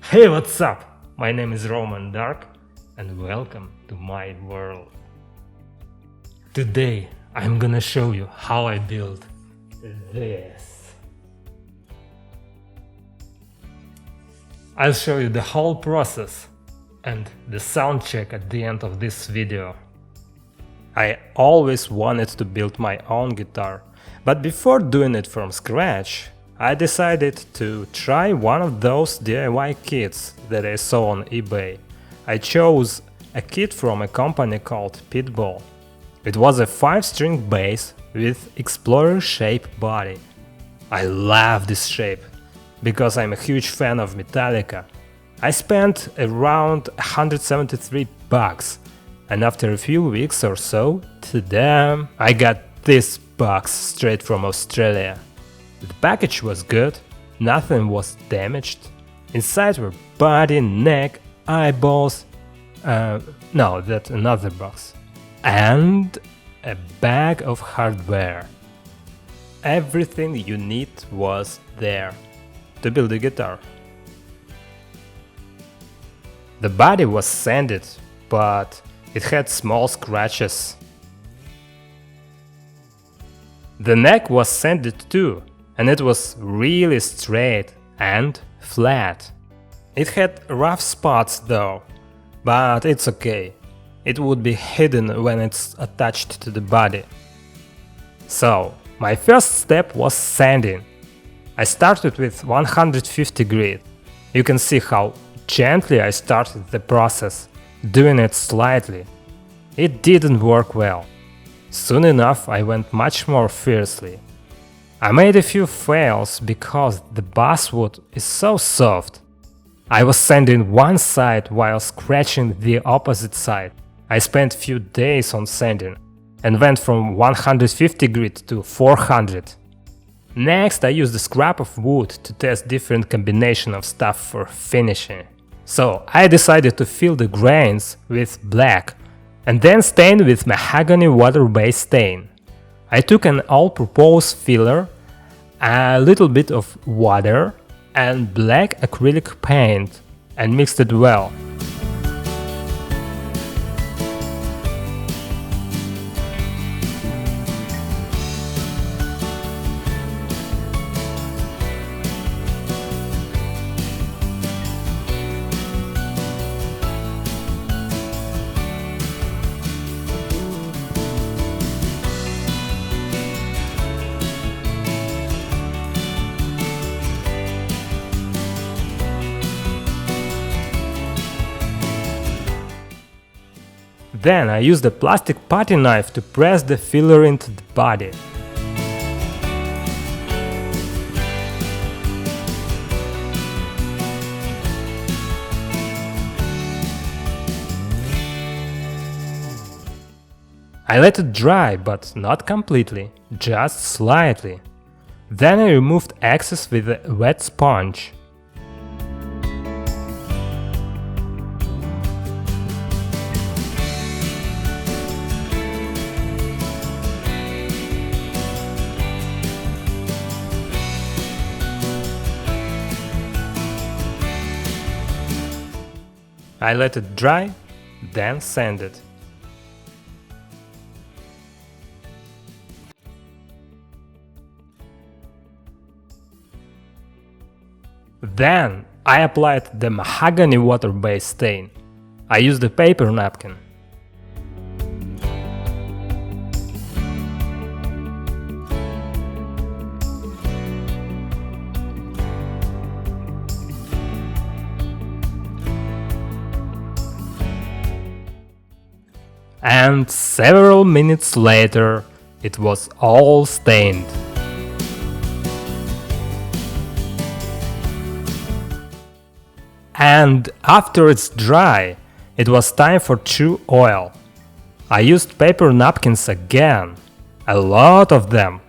Hey, what's up? My name is Roman Dark and welcome to my world. Today I'm gonna show you how I built this. I'll show you the whole process and the sound check at the end of this video. I always wanted to build my own guitar, but before doing it from scratch, I decided to try one of those DIY kits that I saw on eBay. I chose a kit from a company called PitBull. It was a 5-string bass with explorer-shaped body. I love this shape because I'm a huge fan of Metallica. I spent around $173, and after a few weeks or so, ta-da, I got this box straight from Australia. The package was good, nothing was damaged. Inside were body, neck, eyeballs, no, that's another box. And a bag of hardware. Everything you need was there to build a guitar. The body was sanded, but it had small scratches. The neck was sanded too, and it was really straight and flat. It had rough spots though, but it's okay. It would be hidden when it's attached to the body. So, my first step was sanding. I started with 150 grit. You can see how gently I started the process, doing it slightly. It didn't work well. Soon enough I went much more fiercely. I made a few fails because the basswood is so soft. I was sanding one side while scratching the opposite side. I spent few days on sanding and went from 150 grit to 400. Next I used a scrap of wood to test different combination of stuff for finishing. So I decided to fill the grains with black and then stain with mahogany water-based stain. I took an all-purpose filler, a little bit of water and black acrylic paint and mixed it well. Then I used a plastic putty knife to press the filler into the body. I let it dry, but not completely, just slightly. Then I removed excess with a wet sponge. I let it dry, then sand it. Then I applied the mahogany water-based stain. I used a paper napkin. And several minutes later, it was all stained. And after it's dry, it was time for Tru-Oil. I used paper napkins again, a lot of them.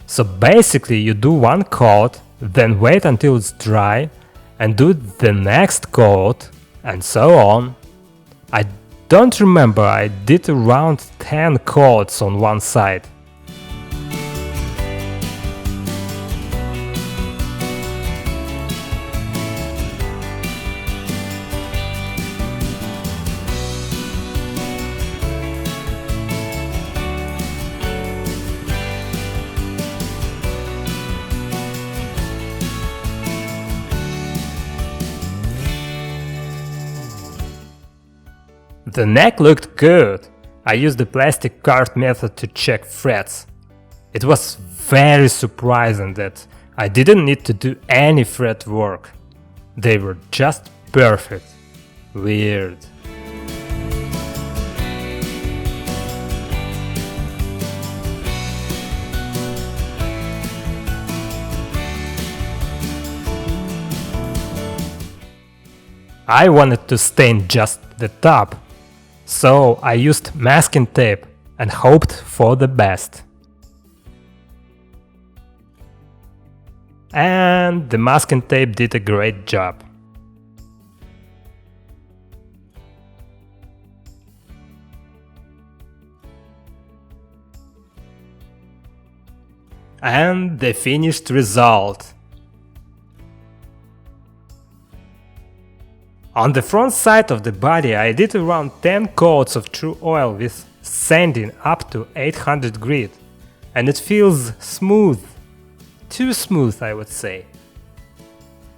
So basically you do one coat, then wait until it's dry, and do the next coat, and so on. I don't remember, I did around 10 coats on one side. The neck looked good. I used the plastic card method to check frets. It was very surprising that I didn't need to do any fret work. They were just perfect. Weird. I wanted to stain just the top, so I used masking tape and hoped for the best. And the masking tape did a great job. And the finished result. On the front side of the body I did around 10 coats of Tru-Oil with sanding up to 800 grit, and it feels smooth. Too smooth, I would say.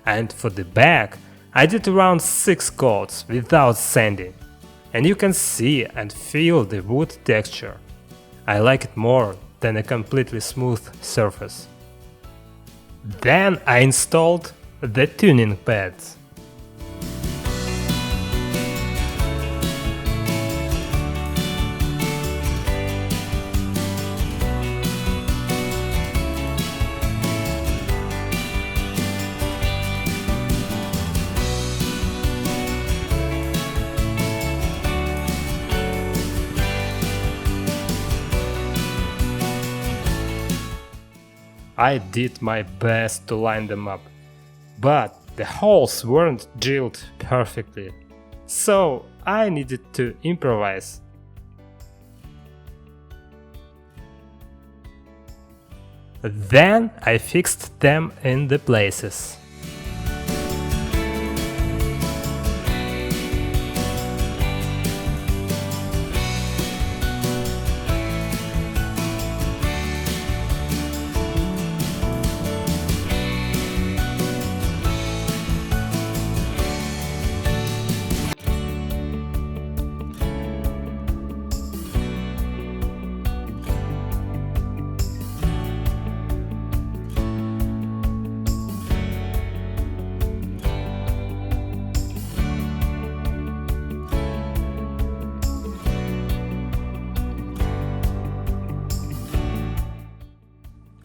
And for the back I did around 6 coats without sanding, and you can see and feel the wood texture. I like it more than a completely smooth surface. Then I installed the tuning pads. I did my best to line them up, but the holes weren't drilled perfectly, so I needed to improvise. Then I fixed them in the places.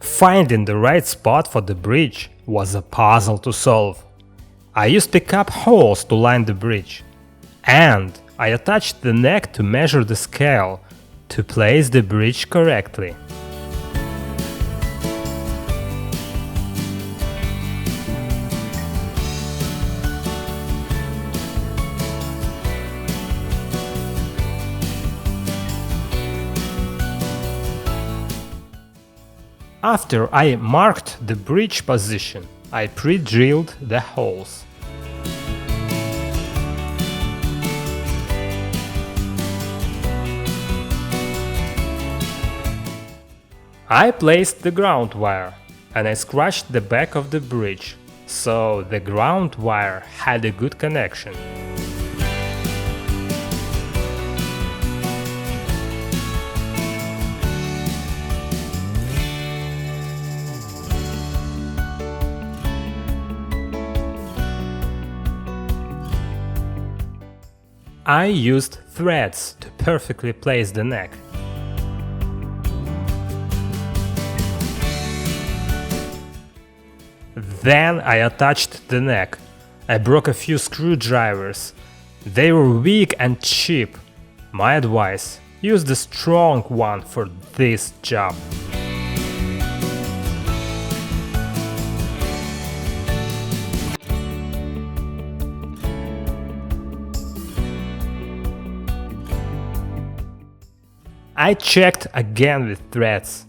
Finding the right spot for the bridge was a puzzle to solve. I used pickup holes to line the bridge, and I attached the neck to measure the scale to place the bridge correctly. After I marked the bridge position, I pre-drilled the holes. I placed the ground wire and I scratched the back of the bridge, so the ground wire had a good connection. I used threads to perfectly place the neck. Then I attached the neck. I broke a few screwdrivers. They were weak and cheap. My advice: use the strong one for this job. I checked again with threads.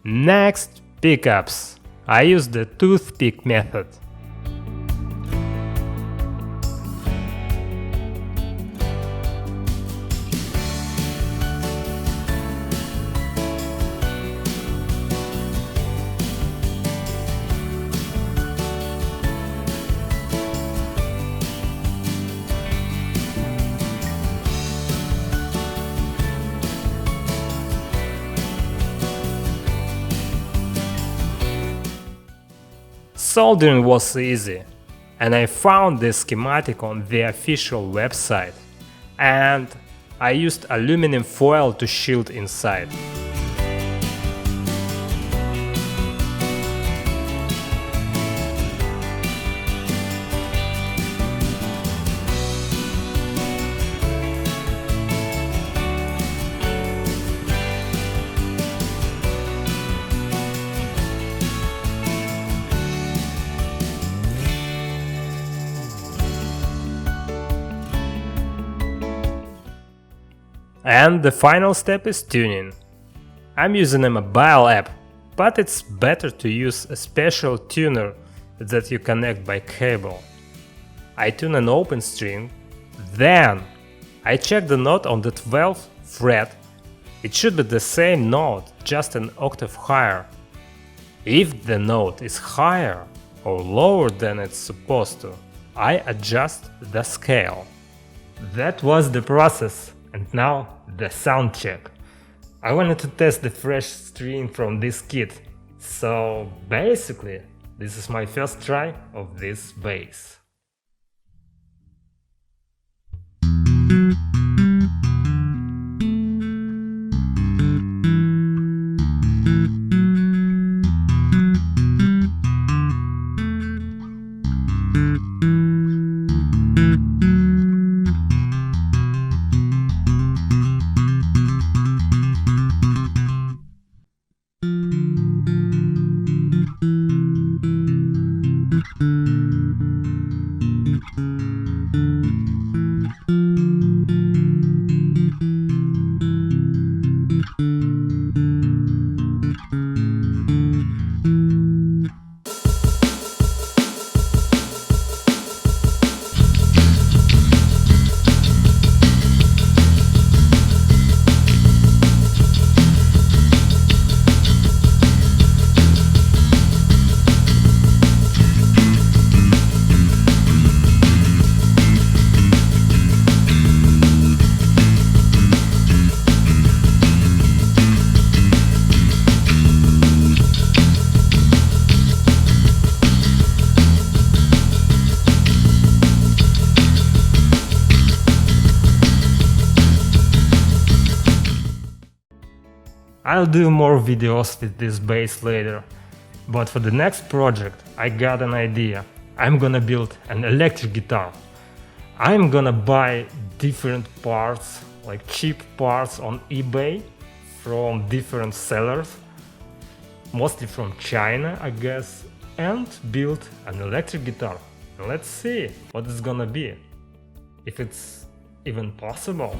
Next, pickups. I used the toothpick method. Soldering was easy, and I found the schematic on the official website, and I used aluminum foil to shield inside. And the final step is tuning. I'm using a mobile app, but it's better to use a special tuner that you connect by cable. I tune an open string, then I check the note on the 12th fret. It should be the same note, just an octave higher. If the note is higher or lower than it's supposed to, I adjust the scale. That was the process. And now the sound check. I wanted to test the fresh string from this kit, so basically this is my first try of this bass. I'll do more videos with this bass later, but for the next project I got an idea. I'm gonna build an electric guitar. I'm gonna buy different parts, like cheap parts on eBay from different sellers, mostly from China I guess, and build an electric guitar. Let's see what it's gonna be, if it's even possible.